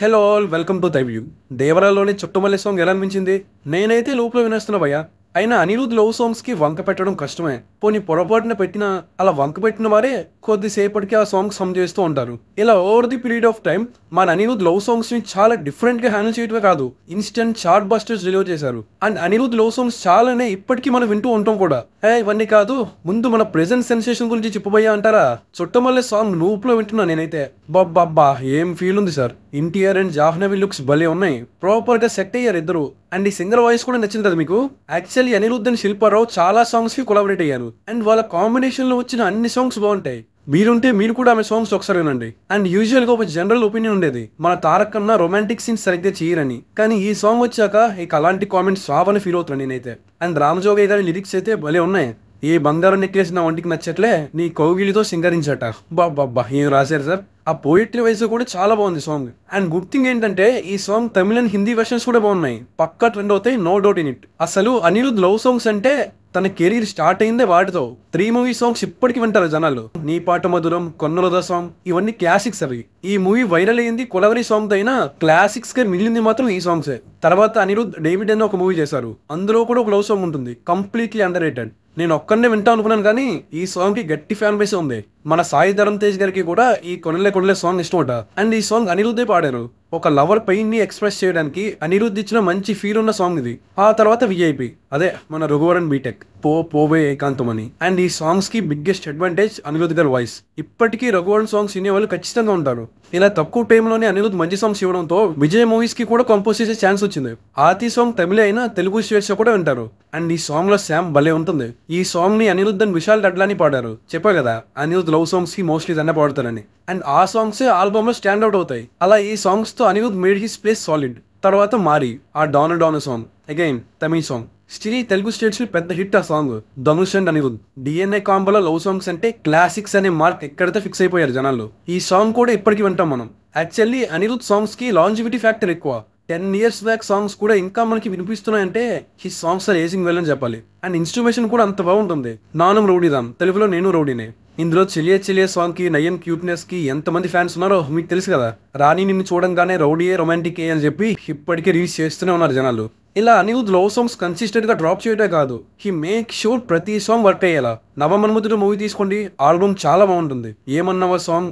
Hello all welcome to దైవ్యూ. దేవరాలోని Chuttamalle song ఎలా అనిపించింది? నేనైతే లూప్లో వినేస్తున్నా భయ్యా. అయినా అనిరుద్ లవ్ సాంగ్స్కి వంక పెట్టడం కష్టమే. పోనీ పొరపాటున పెట్టినా అలా వంక పెట్టిన వారే కొద్దిసేపటికి ఆ సాంగ్స్ హమ్ చేస్తూ ఉంటారు. ఇలా over the period of time మన అనిరుద్ లవ్ సాంగ్స్ ని చాలా డిఫరెంట్ గా హ్యాండిల్ చేయడమే కాదు, ఇన్స్టెంట్ చార్ట్ బస్టర్స్ డెలివర్ చేశారు. అండ్ అనిరుద్ లవ్ సాంగ్స్ చాలానే ఇప్పటికీ మనం వింటూ ఉంటాం కూడా. ఇవన్నీ కాదు, ముందు మన ప్రెజెంట్ సెన్సేషన్ గురించి చెప్పబోయా అంటారా? చుట్టమల్లె సాంగ్ లూప్లో వింటున్నా నేనైతే. బాబ్బా ఏం ఫీల్ ఉంది sir. NTR and Jahnavi looks భలే ఉన్నాయి. ప్రాపర్ గా సెట్ అయ్యారు ఇద్దరు. అండ్ ఈ సింగర్ వాయిస్ కూడా నచ్చింది కదా మీకు? యాక్చువల్లీ అనిరుద్ధ్ అండ్ శిల్పారావు చాలా సాంగ్స్ కి కొలాబరేట్ అయ్యారు. అండ్ వాళ్ళ కాంబినేషన్ లో వచ్చిన అన్ని సాంగ్స్ బాగుంటాయి. మీరుంటే మీరు కూడా ఆమె సాంగ్స్ ఒకసారి వినండి. అండ్ యూజువల్ గా ఒక జనరల్ ఒపీనియన్ ఉండేది, మన తారక్ కన్నా రొమాంటిక్ సీన్స్ సరిగ్గా చేయరని. కానీ ఈ సాంగ్ వచ్చాక ఇక అలాంటి కామెంట్స్ సావని ఫీల్ అవుతున్నాను నేనైతే. అండ్ రామజోగయ్య గారి లిరిక్స్ అయితే భలే ఉన్నాయి. ఏ బంగారం నెక్లేసి నా ఒంటికి నచ్చట్లే, నీ కౌగిలితో సింగరించట. బాబ్బా ఏం రాశారు సార్. ఆ పోయిట్రీ వైజ్ కూడా చాలా బాగుంది సాంగ్. అండ్ గుడ్ థింగ్ ఏంటంటే ఈ song Tamil and Hindi versions కూడా బాగున్నాయి. పక్కా ట్రెండ్ అవుతాయి, నో డౌట్ ఇన్ ఇట్. అసలు అనిరుద్ లవ్ సాంగ్స్ అంటే తన కెరీర్ స్టార్ట్ అయిందే వాటితో. 3 మూవీ సాంగ్స్ ఇప్పటికి వింటారు జనాలు. నీ పాట మధురం, కొన్నలద సాంగ్, ఇవన్నీ క్లాసిక్స్ అవి. ఈ మూవీ వైరల్ అయ్యింది కొలవరి సాంగ్ అయినా క్లాసిక్స్ గా మిగిలింది మాత్రం ఈ సాంగ్సే. తర్వాత అనిరుద్ డేవిడ్ అని ఒక మూవీ చేశారు, అందులో కూడా ఒక లవ్ సాంగ్ ఉంటుంది, కంప్లీట్లీ అండర్ రేటెడ్. నేను ఒక్కనే వింటా అనుకున్నాను కానీ ఈ సాంగ్ కి గట్టి ఫ్యాన్ బేస్ ఉంది. మన సాయి ధరమ్ తేజ్ గారికి కూడా ఈ కొనలే సాంగ్ ఇష్టమట. అండ్ ఈ సాంగ్ అనిరుద్ధే పాడారు. ఒక లవర్ పెయిన్ ని ఎక్స్ప్రెస్ చేయడానికి అనిరుద్ధ్ ఇచ్చిన మంచి ఫీల్ ఉన్న సాంగ్ ఇది. ఆ తర్వాత విఐపి, అదే మన రఘువరన్ బీటెక్, పోవే ఏకాంతం అని. అండ్ ఈ సాంగ్స్ కి బిగ్గెస్ట్ అడ్వాంటేజ్ అనిరుద్ధ్ గారి వాయిస్. ఇప్పటికీ రఘువరన్ సాంగ్స్ వినే వాళ్ళు ఖచ్చితంగా ఉంటారు. ఇలా తక్కువ టైంలోనే అనిరుద్ధ్ మంచి సాంగ్స్ ఇవ్వడంతో విజయ్ మూవీస్ కి కూడా కంపోజ్ చేసే ఛాన్స్ వచ్చింది. ఆతి సాంగ్ తమిళ అయినా తెలుగు స్టేట్స్ కూడా వింటారు. అండ్ ఈ సాంగ్ లో శామ్ భలే ఉంటుంది. ఈ సాంగ్ ని అనిరుద్ధ్ అండ్ విశాల్ డడ్లాని పాడారు. చెప్పా కదా అనిరుద్ధ్ లవ్ సాంగ్స్ కి మోస్ట్లీ తనే పాడతారని. అండ్ ఆ సాంగ్స్ ఆల్బమ్ లో స్టాండ్ అవుట్ అవుతాయి. అలా ఈ సాంగ్స్ తో Anirudh made his place solid. తర్వాత మారి ఆ don song, again Tamil song, still Telugu states పెద్ద హిట్ ఆ song. Dhanush and Anirudh DNA కాంబోలో లవ్ సాంగ్స్ అంటే క్లాసిక్స్ అనే మార్క్ ఎక్కడైతే ఫిక్స్ అయిపోయారు జనాలు. ఈ సాంగ్ కూడా ఇప్పటికీ వింటాం మనం. యాక్చువల్లీ అనిరుద్ధ్ సాంగ్స్ కి లాంజివిటీ ఫ్యాక్టర్ ఎక్కువ. 10 ఇయర్స్ బ్యాక్ సాంగ్స్ కూడా ఇంకా మనకి వినిపిస్తున్నాయంటే his songs are ageing well అని చెప్పాలి. అండ్ ఇన్స్ట్రుమేషన్ కూడా అంత బాగుంటుంది. నానం రౌడీదాం, తెలుగులో నేను రౌడీనే. ఇందులో చెలియే సాంగ్ కి నయన్ క్యూట్నెస్ కి ఎంతమంది ఫ్యాన్స్ ఉన్నారో మీకు తెలుసు కదా. రాణి నిన్ను చూడంగానే రౌడీయే రొమాంటిక్ అని చెప్పి ఇప్పటికీ రీల్స్ చేస్తూనే ఉన్నారు జనాలు. ఇలా అనిరుద్ధ్ లవ్ సాంగ్స్ కన్సిస్టెంట్ గా డ్రాప్ చేయడే కాదు, హీ మేక్ షూర్ ప్రతి సాంగ్ వర్క్ అయ్యేలా. నవమన్మధుడు మూవీ తీసుకోండి, ఆల్బమ్ చాలా బాగుంటుంది. ఏమన్నావా సాంగ్,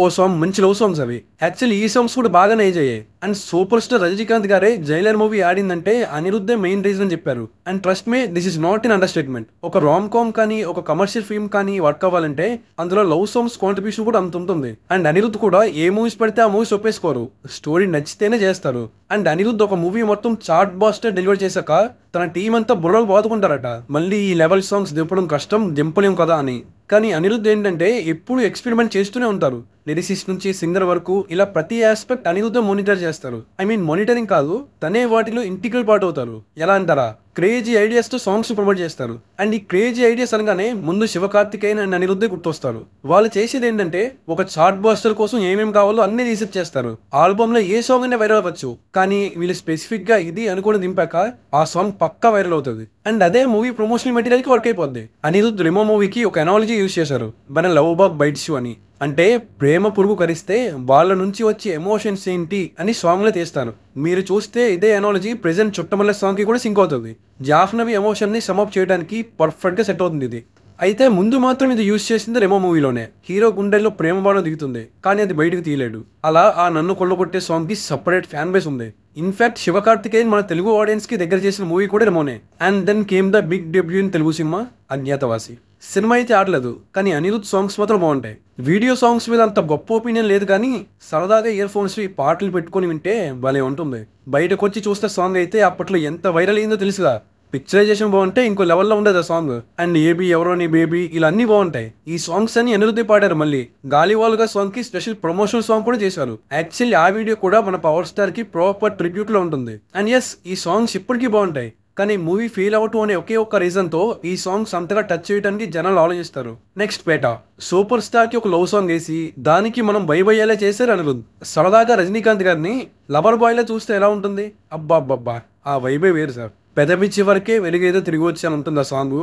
ఓ సాంగ్ మంచి లవ్ సాంగ్స్ అవి. యాక్చువల్లీ ఈ సాంగ్స్ కూడా బాగానే ఏజ్ అయ్యాయి. అండ్ సూపర్ స్టార్ రజనీకాంత్ గారే జైలర్ మూవీ ఆడిందంటే అనిరుద్ధే మెయిన్ రీజన్ అని చెప్పారు. And trust me, this is not in under statement. ఒక రామ్ కామ్ కానీ ఒక కమర్షియల్ ఫిల్మ్ కానీ వర్క్ అవ్వాలంటే అందులో లవ్ సాంగ్స్ కాంట్రిబ్యూషన్ కూడా అంత ఉంటుంది. అండ్ అనిరుద్ధ్ కూడా ఏ మూవీస్ పెడితే ఆ మూవీస్ ఒప్పేసుకోరు, స్టోరీ నచ్చితేనే చేస్తారు. అండ్ అనిరుద్ధ్ ఒక మూవీ మొత్తం చార్ట్ బాస్టర్ డెలివర్ చేశాక తన టీం అంతా బుర్రలు బాదుకుంటారట, మళ్ళీ ఈ లెవెల్ సాంగ్స్ దింపడం కష్టం, దింపలేం కదా అని. కానీ అనిరుద్ధ్ ఏంటంటే ఎప్పుడు ఎక్స్పెరిమెంట్ చేస్తూనే ఉంటారు. లిరిసిస్ట్ నుంచి సింగర్ వరకు ఇలా ప్రతి ఆస్పెక్ట్ అనిరుద్ధ మానిటర్ చేస్తారు. ఐ మీన్ మానిటరింగ్ కాదు, తనే వాటిలో ఇంటిగ్రల్ పార్ట్ అవుతారు. ఎలా అంటారా, క్రేజీ ఐడియాస్ తో సాంగ్స్ ప్రమోట్ చేస్తారు. అండ్ ఈ క్రేజీ ఐడియాస్ అనగానే ముందు శివకార్తికేయన్ అండ్ అనిరుద్ధే గుర్తొస్తారు. వాళ్ళు చేసేది ఏంటంటే ఒక చార్ట్ బాస్టర్ కోసం ఏమేమి కావాలో అన్ని రీసెర్చ్ చేస్తారు. ఆల్బమ్ లో ఏ సాంగ్ అయినా వైరల్ అవ్వచ్చు, కానీ వీళ్ళు స్పెసిఫిక్ గా ఇది అనుకుని దింపాక ఆ సాంగ్ పక్కా వైరల్ అవుతుంది. అండ్ అదే మూవీ ప్రమోషనల్ మెటీరియల్ కి వర్క్ అయిపోద్ది. అనిరుద్ధ్ రెమో మూవీకి ఒక ఎనాలజీ యూజ్ చేశారు, మన లవ్ బాగ్ బైట్స్ యూ అని. అంటే ప్రేమ పురుగు కరిస్తే వాళ్ళ నుంచి వచ్చే ఎమోషన్స్ ఏంటి అని సాంగ్ లో తీస్తారు. మీరు చూస్తే ఇదే ఎనాలజీ ప్రెజెంట్ చుట్టమల్లె సాంగ్ కి కూడా సింక్ అవుతుంది. జాహ్నవి ఎమోషన్ ని సమప్ చేయడానికి పర్ఫెక్ట్ గా సెట్ అవుతుంది ఇది. అయితే ముందు మాత్రం ఇది యూజ్ చేసింది రెమో మూవీలోనే. హీరో గుండెల్లో ప్రేమ బాణం దిగుతుంది, కానీ అది బయటకు తీయలేడు. అలా ఆ నన్ను కొల్లగొట్టే సాంగ్ కి సపరేట్ ఫ్యాన్ బేస్ ఉంది. ఇన్ఫాక్ట్ శివకార్తికేయన్ మన తెలుగు ఆడియన్స్ కి దగ్గర చేసిన మూవీ కూడా రెమోనే. And then came the big debut in Telugu సినిమా అజ్ఞాతవాసి. సినిమా అయితే ఆడలేదు, కానీ అనిరుద్ధ్ సాంగ్స్ మాత్రం బాగుంటాయి. వీడియో సాంగ్స్ మీద అంత గొప్ప ఒపీనియన్ లేదు, కానీ సరదాగా ఇయర్ ఫోన్స్ పాటలు పెట్టుకుని వింటే భలే ఉంటుంది. బయటకు వచ్చి చూస్తే సాంగ్ అయితే అప్పట్లో ఎంత వైరల్ అయిందో తెలుసుగా. పిక్చరైజేషన్ బాగుంటే ఇంకో లెవెల్లో ఉండదు ఆ సాంగ్. అండ్ ఏబీ ఎవరో నీ బేబీ ఇలా అన్ని బాగుంటాయి. ఈ సాంగ్స్ అని అనిరుద్ధే పాడారు. మళ్ళీ గాలివాల్గా సాంగ్ కి స్పెషల్ ప్రమోషనల్ సాంగ్ కూడా చేశారు. యాక్చువల్లీ ఆ వీడియో కూడా మన పవర్ స్టార్ కి ప్రాపర్ ట్రిబ్యూట్ లో ఉంటుంది. అండ్ ఎస్, ఈ సాంగ్స్ ఇప్పటికీ బాగుంటాయి. కానీ మూవీ ఫెయిల్ అవటం అనే ఒకే ఒక్క రీజన్ తో ఈ సాంగ్స్ అంతగా టచ్ చేయడానికి జనాలు ఆలోచిస్తారు. నెక్స్ట్ పేట, సూపర్ స్టార్ కి ఒక లవ్ సాంగ్ వేసి దానికి మనం భయభయ్యేలా చేశారు అనిరుద్ధ్. సరదాగా రజనీకాంత్ గారిని లవర్ బాయ్ లా చూస్తే ఎలా ఉంటుంది? అబ్బా ఆ వైబే వేరు సార్. పెదవి చివరికే వెలుగేదో తిరిగి వచ్చాను ఉంటుంది ఆ సాంగ్.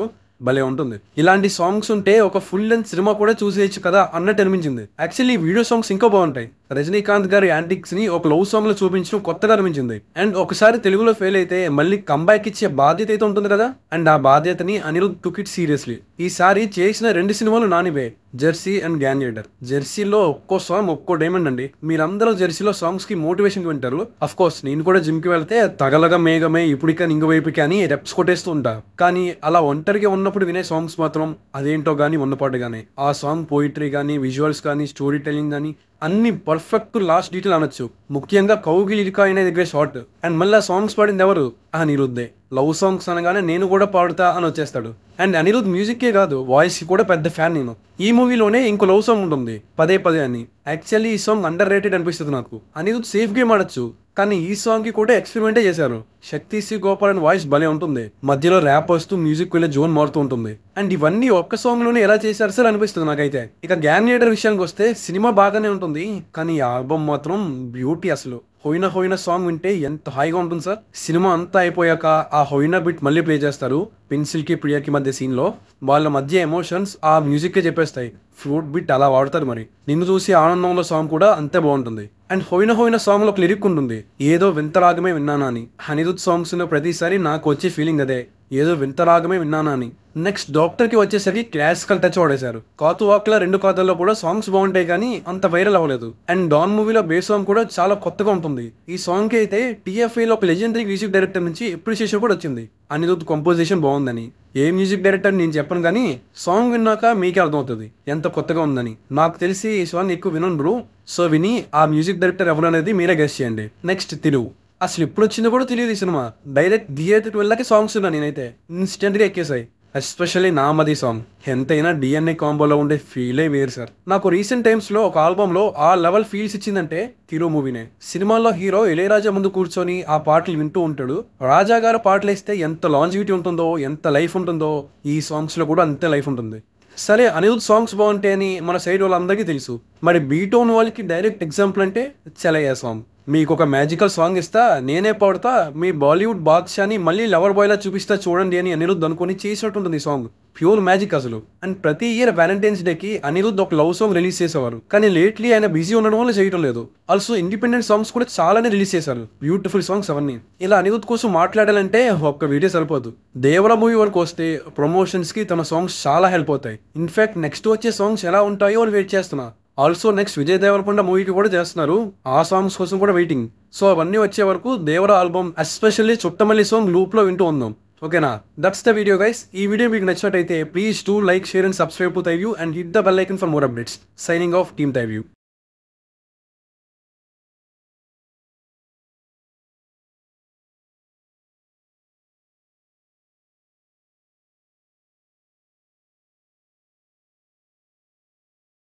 భలే ఉంటుంది. ఇలాంటి సాంగ్స్ ఉంటే ఒక ఫుల్ లెంత్ సినిమా కూడా చూసేయచ్చు కదా అన్నట్టు అనిపించింది. యాక్చువల్లీ వీడియో సాంగ్స్ ఇంకా బాగుంటాయి. రజనీకాంత్ గారి యాంటిక్స్ ని ఒక లవ్ సాంగ్ లో చూపించడం కొత్తగా అనిపించింది. అండ్ ఒకసారి తెలుగులో ఫెయిల్ అయితే మళ్ళీ కంబ్యాక్ ఇచ్చే బాధ్యత అయితే ఉంటుంది కదా, అండ్ ఆ బాధ్యతని అనిరుద్ టుక్ ఇట్ సీరియస్లీ. ఈసారి చేసిన 2 సినిమాలు నానివే, జెర్సీ అండ్ గ్యాన్యేటర్. జెర్సీలో ఒక్కో సాంగ్ ఒక్కో డైమండ్ అండి. మీరందరూ జెర్సీలో సాంగ్స్ కి మోటివేషన్ వింటారు. అఫ్ కోర్స్ నేను కూడా జిమ్ కి వెళ్తే తగలగా మేఘమే ఇప్పుడిక ఇంగవైపుకి అని రెప్స్ కొట్టేస్తూ ఉంటా. కానీ అలా ఒంటరిగా ఉన్నప్పుడు వినే సాంగ్స్ మాత్రం అదేంటో గానీ ఉన్నపాటు గానీ ఆ సాంగ్ పోయిటరీ కానీ విజువల్స్ కానీ స్టోరీ టెలింగ్ కానీ అన్ని పర్ఫెక్ట్ లాస్ట్ డీటెయిల్ అనొచ్చు. ముఖ్యంగా కౌగిలిక అనే దగ్గర షార్ట్. అండ్ మళ్ళీ సాంగ్స్ పాడింది ఎవరు? అనిరుద్ధే. లవ్ సాంగ్స్ అనగానే నేను కూడా పాడుతా అని వచ్చేస్తాడు. అండ్ అనిరుద్ మ్యూజిక్కే కాదు వాయిస్ కి కూడా పెద్ద ఫ్యాన్ నేను. ఈ మూవీలోనే ఇంకో లవ్ సాంగ్ ఉంటుంది పదే పదే అని. యాక్చువల్లీ ఈ సాంగ్ అండర్ రేటెడ్ అనిపిస్తుంది నాకు. అనిరుద్ సేఫ్ గేమ్ ఆడొచ్చు కానీ ఈ సాంగ్ కి కూడా ఎక్స్పెరిమెంటే చేశారు. శక్తి సి గోపాల్ అని వాయిస్ భలే ఉంటుంది. మధ్యలో ర్యాప్ వస్తూ మ్యూజిక్ వెళ్ళే జోన్ మారుతూ ఉంటుంది. అండ్ ఇవన్నీ ఒక్క సాంగ్ లోనే ఎలా చేశారు సార్ అనిపిస్తుంది నాకైతే. ఇక గ్యాన్యేటర్ విషయానికి వస్తే సినిమా బాగానే ఉంటుంది కానీ ఈ ఆల్బమ్ మాత్రం బ్యూటీ అసలు. హోయినా హోయినా సాంగ్ వింటే ఎంత హాయిగా ఉంటుంది సార్. సినిమా అంతా అయిపోయాక ఆ హోయినా బిట్ మళ్ళీ ప్లే చేస్తారు. పెన్సిల్ కి ప్రియకి మధ్య సీన్ లో వాళ్ళ మధ్య ఎమోషన్స్ ఆ మ్యూజిక్ కే చెప్పేస్తాయి. ఫ్రూట్ బిట్ అలా వాడతారు మరి. నిన్ను చూసి ఆనందంలో సాంగ్ కూడా అంతే బాగుంటుంది. అండ్ హోయినా హోయినా సాంగ్ లో ఒక లిరిక్ ఉంటుంది, ఏదో వింతరాగమే విన్నానా అని. అనిరుద్ సాంగ్స్ లో ప్రతిసారి నాకు వచ్చే ఫీలింగ్ అదే, ఏదో వింతరాగమే విన్నానా అని. నెక్స్ట్ డాక్టర్ కి వచ్చేసరికి క్లాసికల్ టచ్ వాడేశారు. కాతు వాక్ల 2 కాతల్లో కూడా సాంగ్స్ బాగుంటాయి కానీ అంత వైరల్ అవ్వలేదు. అండ్ డాన్ మూవీలో బేస్ సాంగ్ కూడా చాలా కొత్తగా ఉంటుంది. ఈ సాంగ్ కి అయితే TFI లో ఒక లెజెండరీ మ్యూజిక్ డైరెక్టర్ నుంచి అప్రిషియేషన్ కూడా వచ్చింది. అనిరుద్ కంపోజిషన్ బాగుందని. ఏ మ్యూజిక్ డైరెక్టర్ నేను చెప్పను కానీ సాంగ్ విన్నాక మీకే అర్థమవుతుంది ఎంత కొత్తగా ఉందని. నాకు తెలిసి ఈ సాంగ్ ఎక్కువ వినను బ్రో. సో విని ఆ మ్యూజిక్ డైరెక్టర్ ఎవరు అనేది మీరే గెస్ చేయండి. నెక్స్ట్ తెలుగు. అసలు ఎప్పుడు వచ్చిందో కూడా తెలియదు ఈ సినిమా. డైరెక్ట్ థియేటర్కి వెళ్ళాకే సాంగ్స్ ఉన్నా నేనైతే ఇన్స్టెంట్గా ఎక్కేసాయి. ఎస్పెషల్లీ నామది సాంగ్ ఎంతైనా DNA కాంబోలో ఉండే ఫీలే వేరు సార్. నాకు రీసెంట్ టైమ్స్ లో ఒక ఆల్బమ్ లో ఆ లెవెల్ ఫీల్స్ ఇచ్చిందంటే హీరో మూవీనే. సినిమాలో హీరో ఇళయరాజా ముందు కూర్చొని ఆ పాటలు వింటూ ఉంటాడు. రాజా గారు పాటలు వేస్తే ఎంత లాంజివిటీ ఉంటుందో ఎంత లైఫ్ ఉంటుందో ఈ సాంగ్స్ లో కూడా అంతే లైఫ్ ఉంటుంది. సరే అనిరుద్ సాంగ్స్ బాగుంటాయి అని మన సైడ్ వాళ్ళందరికీ తెలుసు. మరి బీటోన్ వాళ్ళకి డైరెక్ట్ ఎగ్జాంపుల్ అంటే చలయ్య సాంగ్. మీకు ఒక మ్యాజికల్ సాంగ్ ఇస్తా, నేనే పాడుతా, మీ బాలీవుడ్ బాద్షాని మళ్ళీ లవర్ బాయ్లా చూపిస్తా చూడండి అని అనిరుద్ అనుకుని చేసినట్టుంటుంది ఈ సాంగ్. ప్యూర్ మ్యాజిక్ అసలు. అండ్ ప్రతి ఇయర్ వ్యాలంటైన్స్ డేకి అనిరుద్ ఒక లవ్ సాంగ్ రిలీజ్ చేసేవారు. కానీ లేట్లీ ఆయన బిజీ ఉండడం వల్ల చేయడం లేదు. ఆల్సో ఇండిపెండెంట్ సాంగ్స్ కూడా చాలానే రిలీజ్ చేశారు. బ్యూటిఫుల్ సాంగ్స్ అవన్నీ. ఇలా అనిరుద్ కోసం మాట్లాడాలంటే ఒక్క వీడియో సరిపోదు. దేవర మూవీ వరకు వస్తే ప్రమోషన్స్ కి తన సాంగ్స్ చాలా హెల్ప్ అవుతాయి. ఇన్ఫాక్ట్ నెక్స్ట్ వచ్చే సాంగ్స్ ఎలా ఉంటాయో అని వెయిట్ చేస్తున్నా. ఆల్సో నెక్స్ట్ విజయ్ దేవరకొండ మూవీకి కూడా చేస్తున్నారు. ఆ సాంగ్స్ కోసం కూడా వెయిటింగ్. సో అవన్నీ వచ్చే వరకు దేవర album especially Chuttamalle song loop లో వింటూ ఉందాం. ఓకేనా? That's the video guys. ఈ వీడియో మీకు నచ్చినట్టయితే please do like, share and subscribe to తైవ్యూ and hit the bell icon for more updates. Signing off team తైవ్యూ.